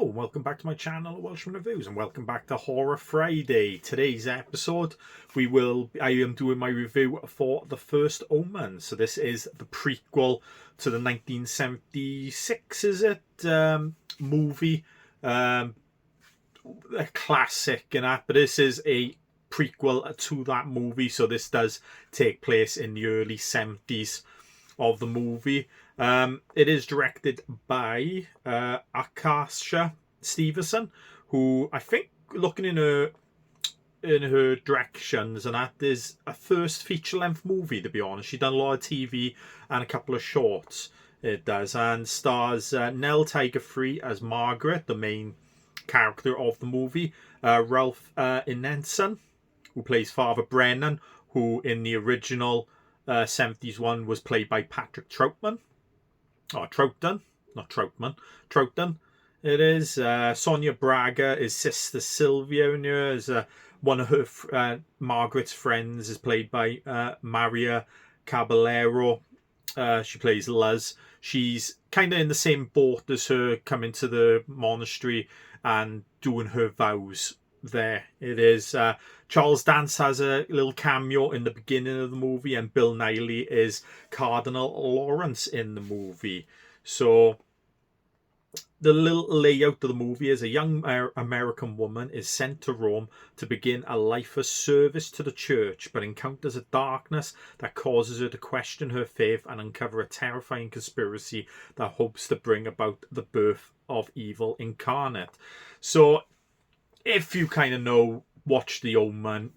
and welcome back to my channel, Welshman Reviews, and welcome back to Horror Friday. Today's episode, I am doing my review for The First Omen. So this is the prequel to the 1976, is it? Movie. A classic and that, but this is a prequel to that movie. So this does take place in the early 70s of the movie. It is directed by Akasha Stevenson, who I think, looking in her directions, and that is a first feature-length movie, to be honest. She's done a lot of TV and a couple of shorts. It does, and stars Nell Tiger-Free as Margaret, the main character of the movie. Ralph Ineson, who plays Father Brennan, who in the original 70s one was played by Patrick Troughton. Or Troughton, not Troutman. Troughton. It is. Sonia Braga is Sister Sylvia in here. As one of her Margaret's friends is played by Maria Caballero. She plays Luz. She's kind of in the same boat as her, coming to the monastery and doing her vows there. It is. Charles Dance has a little cameo in the beginning of the movie, and Bill Nighy is Cardinal Lawrence in the movie. So the little layout of the movie is: a young American woman is sent to Rome to begin a life of service to the church, but encounters a darkness that causes her to question her faith and uncover a terrifying conspiracy that hopes to bring about the birth of evil incarnate. So if you kind of watch The Omen,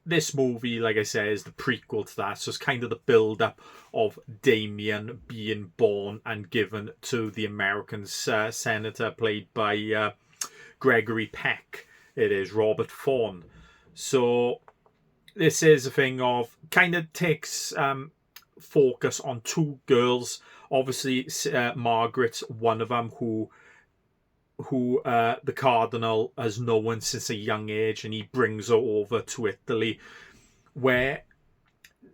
this movie, like I said, is the prequel to that. So it's kind of the build-up of Damien being born and given to the American senator, played by Gregory Peck. It is Robert Thorne. So this is a thing of, kind of takes focus on two girls. Obviously, Margaret's one of them, who the Cardinal has known since a young age, and he brings her over to Italy, where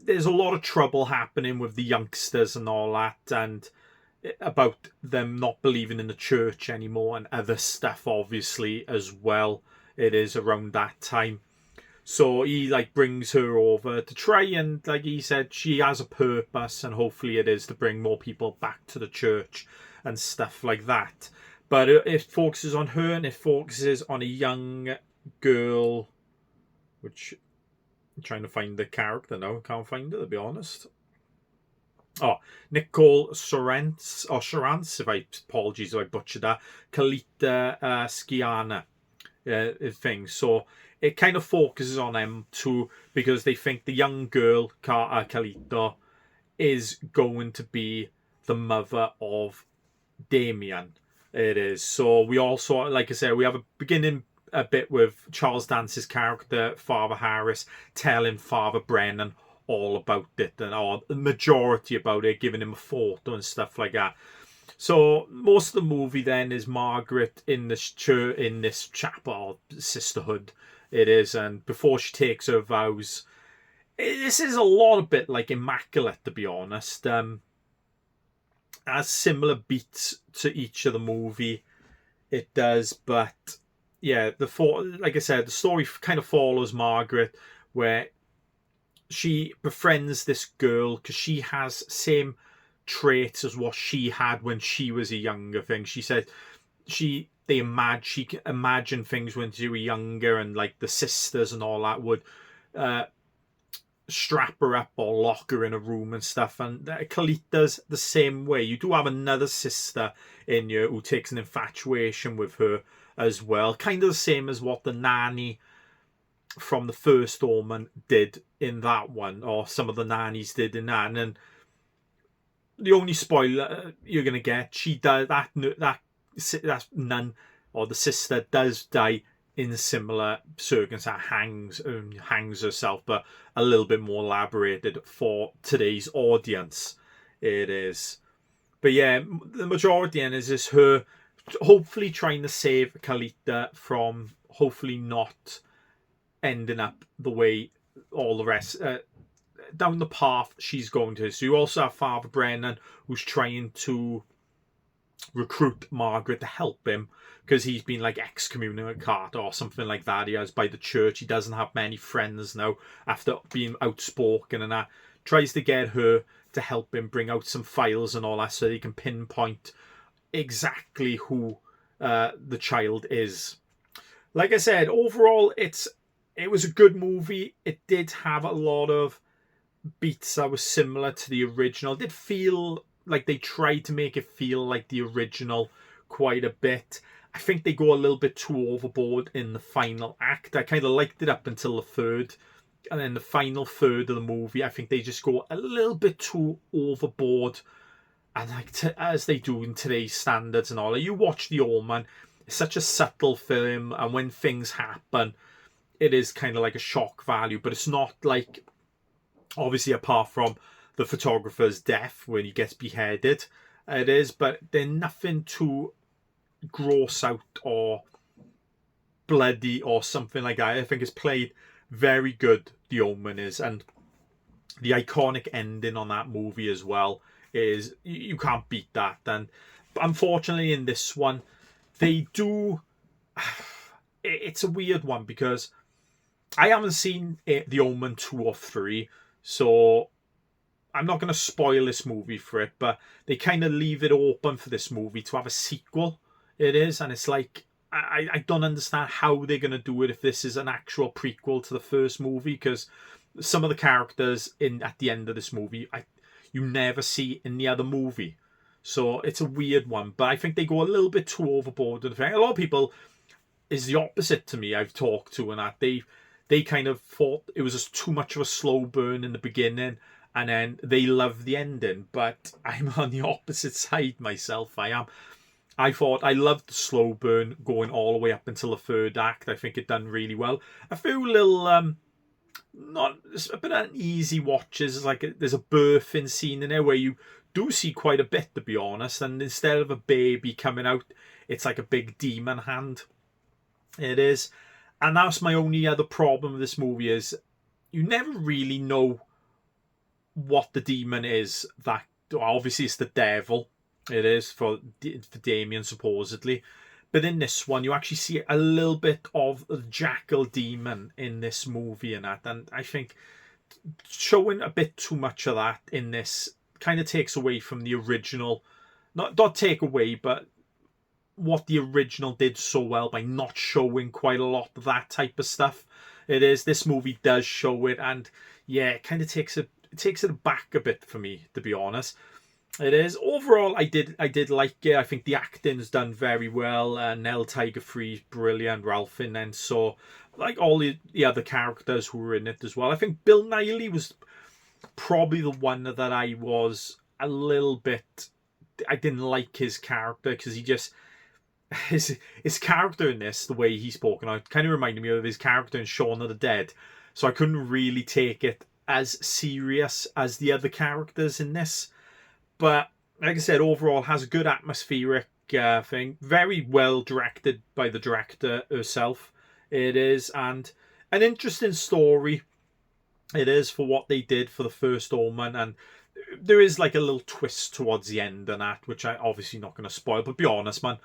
there's a lot of trouble happening with the youngsters and all that, and about them not believing in the church anymore, and other stuff obviously as well. It is around that time. So he brings her over to try, and like he said, she has a purpose, and hopefully it is to bring more people back to the church and stuff like that. But it focuses on her, and it focuses on a young girl, which I'm trying to find the character now. I can't find her, to be honest. Oh, Nicole Sorrentz, if apologies if I butchered that. Kalita Skiana thing. So it kind of focuses on them too, because they think the young girl, Kalita, is going to be the mother of Damien. It is. So we also, like I said, we have a beginning a bit with Charles Dance's character, Father Harris, telling Father Brennan all about it, and the majority about it, giving him a photo and stuff like that. So most of the movie then is Margaret in this church, in this chapel, sisterhood. It is, and before she takes her vows, this is a lot of bit like Immaculate, to be honest. Has similar beats to each of the movie, it does, but yeah, like I said, the story kind of follows Margaret, where she befriends this girl because she has same traits as what she had when she was a younger thing. She said she can imagine things when she was younger, and like the sisters and all that would strap her up or lock her in a room and stuff, and Kalita's the same way. You do have another sister in you who takes an infatuation with her as well, kind of the same as what the nanny from The First Omen did in that one, or some of the nannies did in that. And the only spoiler you're gonna get, she does that nun, or the sister, does die in a similar circumstance, hangs herself, but a little bit more elaborated for today's audience. It is. But yeah, the majority in is her hopefully trying to save Kalita from hopefully not ending up the way all the rest, down the path she's going to. So you also have Father Brennan, who's trying to recruit Margaret to help him because he's been like excommunicated or something like that. He has by the church. He doesn't have many friends now after being outspoken, and that tries to get her to help him bring out some files and all that so he can pinpoint exactly who the child is. Like I said, overall it was a good movie. It did have a lot of beats that was similar to the original. It did feel like they tried to make it feel like the original quite a bit. I think they go a little bit too overboard in the final act. I kind of liked it up until the third, and then the final third of the movie, I think they just go a little bit too overboard, and like as they do in today's standards and all. You watch The Omen, it's such a subtle film, and when things happen, it is kind of like a shock value, but it's not like, obviously apart from the photographer's death when he gets beheaded, it is, but they're nothing too gross out or bloody or something like that. I think it's played very good, The Omen is, and the iconic ending on that movie as well is, you can't beat that. And unfortunately in this one, they do, it's a weird one because I haven't seen The Omen 2 or 3, so I'm not going to spoil this movie for it, but they kind of leave it open for this movie to have a sequel. It is, and it's like, I don't understand how they're going to do it if this is an actual prequel to the first movie, because some of the characters at the end of this movie, you never see in the other movie. So it's a weird one, but I think they go a little bit too overboard with the thing. A lot of people is the opposite to me I've talked to, and that they kind of thought it was just too much of a slow burn in the beginning, and then they love the ending. But I'm on the opposite side myself. I thought I loved the slow burn going all the way up until the third act. I think it done really well. A few little not a bit uneasy watches, like there's a birthing scene in there where you do see quite a bit, to be honest, and instead of a baby coming out, it's like a big demon hand. It is. And that's my only other problem with this movie, is you never really know what the demon is. That obviously it's the devil. It is for Damien, supposedly. But in this one, you actually see a little bit of the jackal demon in this movie and that. And I think showing a bit too much of that in this kind of takes away from the original. Not take away, but what the original did so well by not showing quite a lot of that type of stuff. It is. This movie does show it, and yeah, it kind of takes it back a bit for me, to be honest. It is. Overall, I did like it. I think the acting's done very well. Nell Tiger-Free's brilliant. Ralph Fiennes, so like all the other characters who were in it as well. I think Bill Nighy was probably the one that I was a little bit, I didn't like his character, because he just, his character in this, the way he spoke, and it kind of reminded me of his character in Shaun of the Dead. So I couldn't really take it as serious as the other characters in this. But like I said, overall has a good atmospheric thing. Very well directed by the director herself. It is, and an interesting story. It is, for what they did for the First Omen, and there is like a little twist towards the end and that, which I obviously not going to spoil. But be honest, man,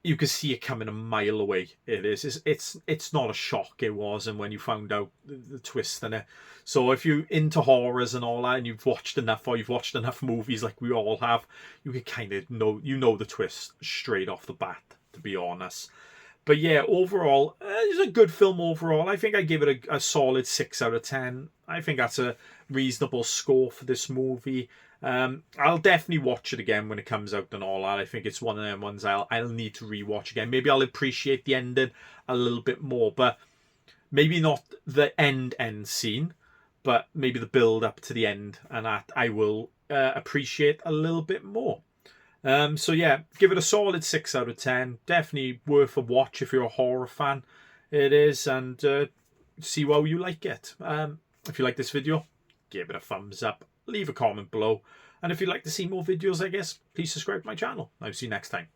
you can see it coming a mile away. It is. It's not a shock. It wasn't when you found out the twist in it. So if you're into horrors and all that, and you've watched enough, or you've watched enough movies like we all have, you can kind of know the twist straight off the bat, to be honest. But yeah, overall, it's a good film overall. I think I give it a solid 6 out of 10. I think that's a reasonable score for this movie. I'll definitely watch it again when it comes out and all that. I think it's one of them ones I'll need to rewatch again. Maybe I'll appreciate the ending a little bit more, but maybe not the end scene, but maybe the build up to the end, and that I will appreciate a little bit more. So yeah, give it a solid 6 out of 10. Definitely worth a watch if you're a horror fan. It is, and see how you like it. If you like this video, give it a thumbs up. Leave a comment below. And if you'd like to see more videos, I guess, please subscribe to my channel. I'll see you next time.